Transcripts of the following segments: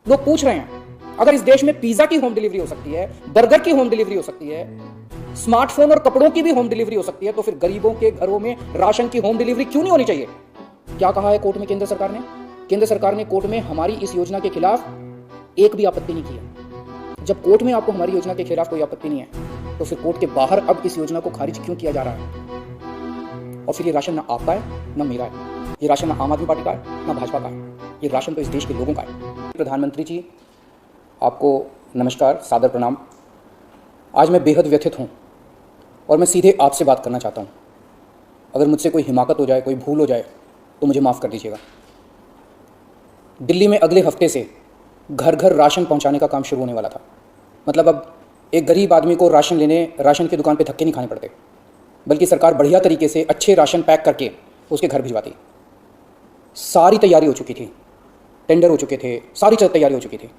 लोग पूछ रहे हैं, अगर इस देश में पिज्जा की होम डिलीवरी हो सकती है, बर्गर की होम डिलीवरी हो सकती है, स्मार्टफोन और कपड़ों की भी होम डिलीवरी हो सकती है, तो फिर गरीबों के घरों में राशन की होम डिलीवरी क्यों नहीं होनी चाहिए? क्या कहा है कोर्ट में केंद्र सरकार ने? केंद्र सरकार ने कोर्ट में हमारी इस योजना के खिलाफ एक भी आपत्ति नहीं की है। जब कोर्ट में आपको हमारी योजना के खिलाफ कोई आपत्ति नहीं है, तो फिर कोर्ट के बाहर अब इस योजना को खारिज क्यों किया जा रहा है? और फिर ये राशन ना आपका है ना मेरा है, ये राशन ना आम आदमी पार्टी का है ना भाजपा का है, ये राशन तो इस देश के लोगों का है। प्रधानमंत्री जी, आपको नमस्कार, सादर प्रणाम। आज मैं बेहद व्यथित हूँ और मैं सीधे आपसे बात करना चाहता हूँ। अगर मुझसे कोई हिमाकत हो जाए, कोई भूल हो जाए, तो मुझे माफ़ कर दीजिएगा। दिल्ली में अगले हफ्ते से घर घर राशन पहुँचाने का काम शुरू होने वाला था। मतलब अब एक गरीब आदमी को राशन लेने राशन की दुकान पे धक्के नहीं खाने पड़ते, बल्कि सरकार बढ़िया तरीके से अच्छे राशन पैक करके उसके घर भिजवाती। सारी तैयारी हो चुकी थी, टेंडर हो चुके थे, सारी तैयारी हो चुकी थी।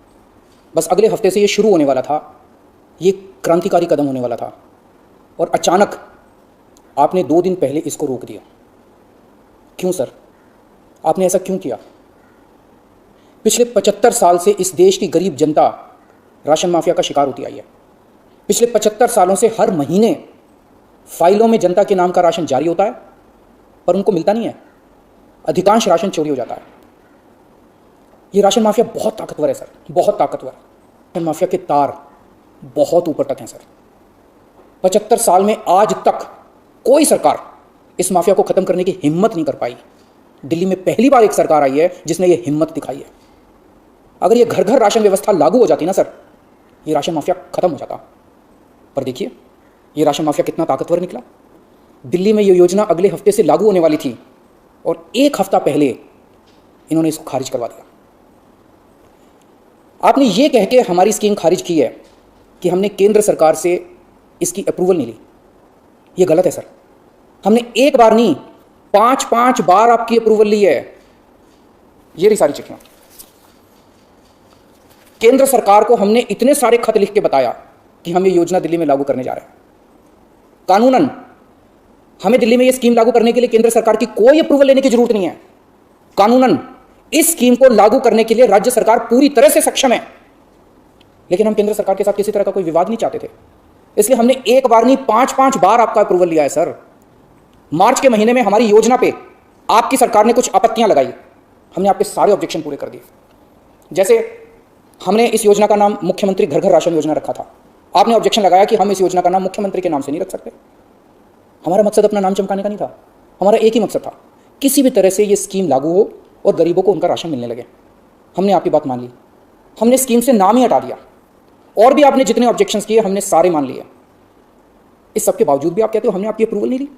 बस अगले हफ्ते से ये शुरू होने वाला था, ये क्रांतिकारी कदम होने वाला था, और अचानक आपने 2 दिन पहले इसको रोक दिया। क्यों सर? आपने ऐसा क्यों किया? पिछले 75 साल से इस देश की गरीब जनता राशन माफिया का शिकार होती आई है। पिछले 75 सालों से हर महीने फाइलों में जनता के नाम का राशन जारी होता है, पर उनको मिलता नहीं है। अधिकांश राशन चोरी हो जाता है। ये राशन माफिया बहुत ताकतवर है सर, बहुत ताकतवर। राशन माफिया के तार बहुत ऊपर तक हैं सर। 75 साल में आज तक कोई सरकार इस माफिया को खत्म करने की हिम्मत नहीं कर पाई। दिल्ली में पहली बार एक सरकार आई है जिसने ये हिम्मत दिखाई है। अगर ये घर घर राशन व्यवस्था लागू हो जाती ना सर, ये राशन माफिया खत्म हो जाता। पर देखिए, ये राशन माफिया कितना ताकतवर निकला। दिल्ली में ये योजना अगले हफ्ते से लागू होने वाली थी और 1 हफ्ता पहले इन्होंने इसको खारिज करवा दिया। आपने ये कह के हमारी स्कीम खारिज की है कि हमने केंद्र सरकार से इसकी अप्रूवल नहीं ली। ये गलत है सर। हमने एक बार नहीं, 5 बार आपकी अप्रूवल ली है। ये रही सारी चिट्ठियां। केंद्र सरकार को हमने इतने सारे खत लिख के बताया कि हम ये योजना दिल्ली में लागू करने जा रहे हैं। कानूनन हमें दिल्ली में ये स्कीम लागू करने के लिए केंद्र सरकार की कोई अप्रूवल लेने की जरूरत नहीं है। कानूनन इस स्कीम को लागू करने के लिए राज्य सरकार पूरी तरह से सक्षम है। लेकिन हम केंद्र सरकार के साथ किसी तरह का कोई विवाद नहीं चाहते थे, इसलिए हमने एक बार नहीं, 5 बार आपका अप्रूवल लिया है सर। मार्च के महीने में हमारी योजना पे आपकी सरकार ने कुछ आपत्तियां लगाई, हमने आपके सारे ऑब्जेक्शन पूरे कर दिए। जैसे हमने इस योजना का नाम मुख्यमंत्री घर घर राशन योजना रखा था। आपने ऑब्जेक्शन लगाया कि हम इस योजना का नाम मुख्यमंत्री के नाम से नहीं रख सकते। हमारा मकसद अपना नाम चमकाने का नहीं था, हमारा एक ही मकसद था, किसी भी तरह से ये स्कीम लागू हो और गरीबों को उनका राशन मिलने लगे। हमने आपकी बात मान ली, हमने स्कीम से नाम ही हटा दिया, और भी आपने जितने ऑब्जेक्शंस किए हमने सारे मान लिए। इस सब के बावजूद भी आप कहते हो हमने आपकी अप्रूवल नहीं ली।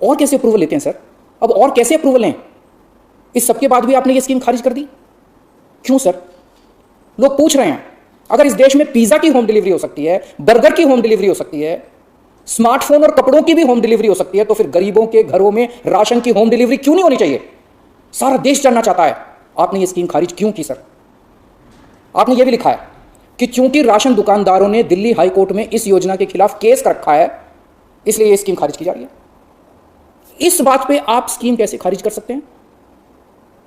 और कैसे अप्रूवल लेते हैं सर? अब और कैसे अप्रूवल लें? इस सब के बाद भी आपने ये स्कीम खारिज कर दी। क्यों सर? लोग पूछ रहे हैं, अगर इस देश में पिज्जा की होम डिलीवरी हो सकती है, बर्गर की होम डिलीवरी हो सकती है, स्मार्टफोन और कपड़ों की भी होम डिलीवरी हो सकती है, तो फिर गरीबों के घरों में राशन की होम डिलीवरी क्यों नहीं होनी चाहिए? सारा देश जानना चाहता है आपने ये स्कीम खारिज क्यों की सर। आपने ये भी लिखा है कि चूंकि राशन दुकानदारों ने दिल्ली हाई कोर्ट में इस योजना के खिलाफ केस कर रखा है, इसलिए ये स्कीम खारिज की जा रही है। इस बात पे आप स्कीम कैसे खारिज कर सकते हैं?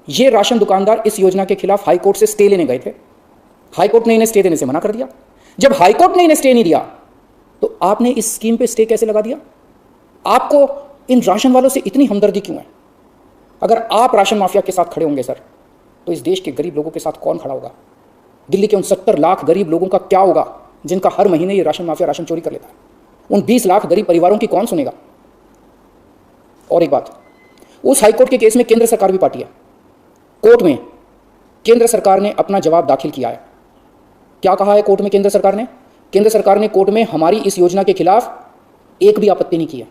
ये राशन दुकानदार इस योजना के खिलाफ हाई कोर्ट से स्टे लेने गए थे। हाई कोर्ट ने इन्हें स्टे देने से मना कर दिया। जब हाई कोर्ट ने इन्हें स्टे नहीं दिया, तो आपने इस स्कीम पे स्टे कैसे लगा दिया? आपको इन राशन वालों से इतनी हमदर्दी क्यों है? अगर आप राशन माफिया के साथ खड़े होंगे सर, तो इस देश के गरीब लोगों के साथ कौन खड़ा होगा? दिल्ली के उन 70 लाख गरीब लोगों का क्या होगा जिनका हर महीने ये राशन माफिया राशन चोरी कर लेता है? उन 20 लाख गरीब परिवारों की कौन सुनेगा? और एक बात, उस हाईकोर्ट के केस में केंद्र सरकार भी पार्टी है। कोर्ट में केंद्र सरकार ने अपना जवाब दाखिल किया है। क्या कहा है कोर्ट में केंद्र सरकार ने? केंद्र सरकार ने कोर्ट में हमारी इस योजना के खिलाफ एक भी आपत्ति नहीं की है।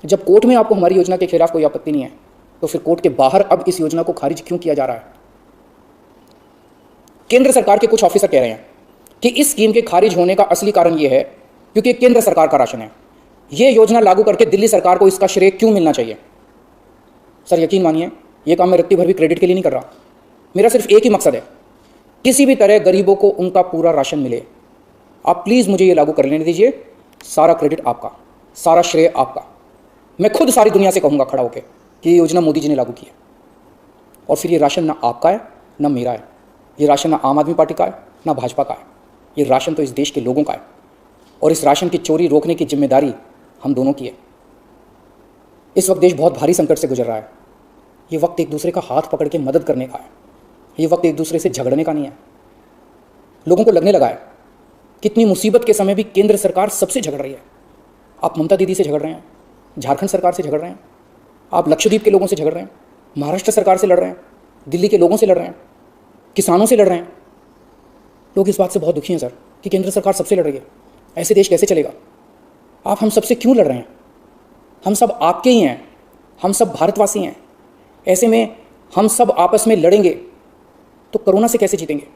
जब कोर्ट में आपको हमारी योजना के खिलाफ कोई आपत्ति नहीं है, तो फिर कोर्ट के बाहर अब इस योजना को खारिज क्यों किया जा रहा है? केंद्र सरकार के कुछ ऑफिसर कह रहे हैं कि इस स्कीम के खारिज होने का असली कारण यह है क्योंकि केंद्र सरकार का राशन है। यह योजना लागू करके दिल्ली सरकार को इसका श्रेय क्यों मिलना चाहिए? सर यकीन मानिए, यह काम मैं रत्ती भर भी क्रेडिट के लिए नहीं कर रहा। मेरा सिर्फ एक ही मकसद है, किसी भी तरह गरीबों को उनका पूरा राशन मिले। आप प्लीज़ मुझे ये लागू कर लेने दीजिए। सारा क्रेडिट आपका, सारा श्रेय आपका। मैं खुद सारी दुनिया से कहूँगा खड़ा होकर कि ये योजना मोदी जी ने लागू की है, और फिर ये राशन ना आपका है ना मेरा है, ये राशन ना आम आदमी पार्टी का है ना भाजपा का है, ये राशन तो इस देश के लोगों का है और इस राशन की चोरी रोकने की जिम्मेदारी हम दोनों की है। इस वक्त देश बहुत भारी संकट से गुजर रहा है। ये वक्त एक दूसरे का हाथ पकड़ के मदद करने का है, ये वक्त एक दूसरे से झगड़ने का नहीं है। लोगों को लगने लगा है कितनी मुसीबत के समय भी केंद्र सरकार सबसे झगड़ रही है। आप ममता दीदी से झगड़ रहे हैं, झारखंड सरकार से झगड़ रहे हैं, आप लक्षद्वीप के लोगों से झगड़ रहे हैं, महाराष्ट्र सरकार से लड़ रहे हैं, दिल्ली के लोगों से लड़ रहे हैं, किसानों से लड़ रहे हैं। लोग इस बात से बहुत दुखी हैं सर कि केंद्र सरकार सबसे लड़ रही है। ऐसे देश कैसे चलेगा? आप हम सबसे क्यों लड़ रहे हैं? हम सब आपके ही हैं, हम सब भारतवासी हैं। ऐसे में हम सब आपस में लड़ेंगे तो कोरोना से कैसे जीतेंगे?